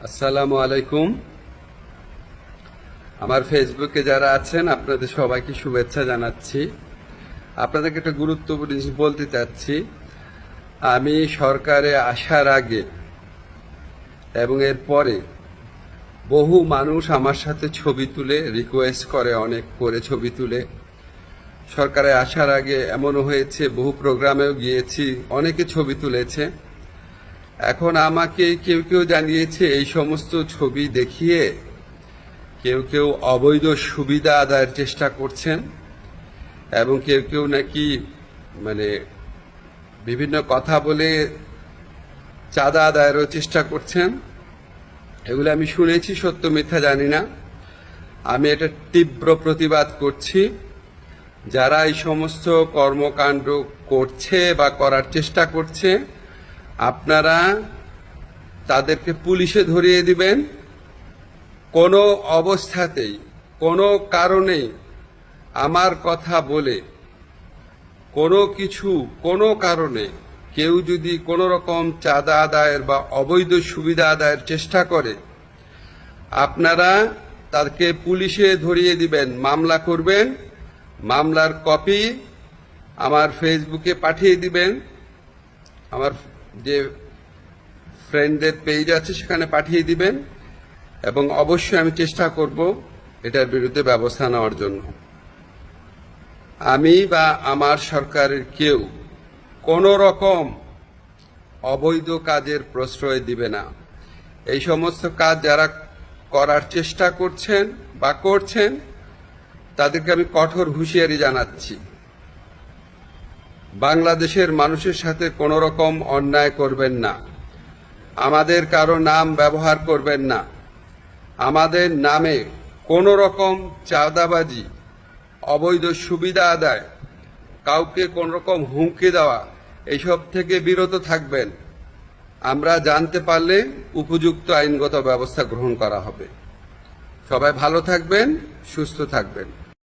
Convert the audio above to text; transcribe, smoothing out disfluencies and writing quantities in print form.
আসসালামু আলাইকুম। আমার ফেসবুকে যারা আছেন আপনাদের সবাইকে শুভেচ্ছা জানাচ্ছি। আপনাদেরকে একটা গুরুত্বপূর্ণ জিনিস বলতে চাচ্ছি। আমি সরকারে আসার আগে এবং এর পরে বহু মানুষ আমার সাথে ছবি তুলে রিকোয়েস্ট করে, অনেক করে ছবি তুলে। সরকারে আসার আগে এমনও হয়েছে, বহু প্রোগ্রামেও গিয়েছি, অনেকে ছবি তুলেছে। এখন আমাকে কেউ কেউ জানিয়েছে এই সমস্ত ছবি দেখিয়ে কেউ কেউ অবৈধ সুবিধা আদায়ের চেষ্টা করছেন এবং কেউ কেউ নাকি বিভিন্ন কথা বলে চাঁদা আদায়েরও চেষ্টা করছেন। এগুলো আমি শুনেছি, সত্য মিথ্যা জানি না। আমি এটা তীব্র প্রতিবাদ করছি। যারা এই সমস্ত কর্মকাণ্ড করছে বা করার চেষ্টা করছে, আপনারা তাদেরকে পুলিশে ধরিয়ে দিবেন। কোনো অবস্থাতেই কোনো কারণেই আমার কথা বলে কোনো কারণে কেউ যদি কোনো রকম চাঁদা আদায়ের বা অবৈধ সুবিধা আদায়ের চেষ্টা করে, আপনারা তাকে পুলিশে ধরিয়ে দিবেন, মামলা করবেন। মামলার কপি আমার ফেসবুকে পাঠিয়ে দিবেন, আমার যে ফ্রেন্ডদের পেজ আছে সেখানে পাঠিয়ে দিবেন এবং অবশ্যই আমি চেষ্টা করব এটার বিরুদ্ধে ব্যবস্থা নেওয়ার জন্য। আমি বা আমার সরকারের কেউ কোনো রকম অবৈধ কাজের প্রশ্রয় দিবে না। এই সমস্ত কাজ যারা করার চেষ্টা করছেন বা করছেন তাদেরকে আমি কঠোর হুঁশিয়ারি জানাচ্ছি। বাংলাদেশের মানুষের সাথে কোনো রকম অন্যায় করবেন না, আমাদের কারো নাম ব্যবহার করবেন না, আমাদের নামে কোনো রকম চাঁদাবাজি, অবৈধ সুবিধা আদায়, কাউকে কোনো রকম হুমকি দেওয়া, এইসব থেকে বিরত থাকবেন। আমরা জানতে পারলে উপযুক্ত আইনগত ব্যবস্থা গ্রহণ করা হবে। সবাই ভালো থাকবেন, সুস্থ থাকবেন।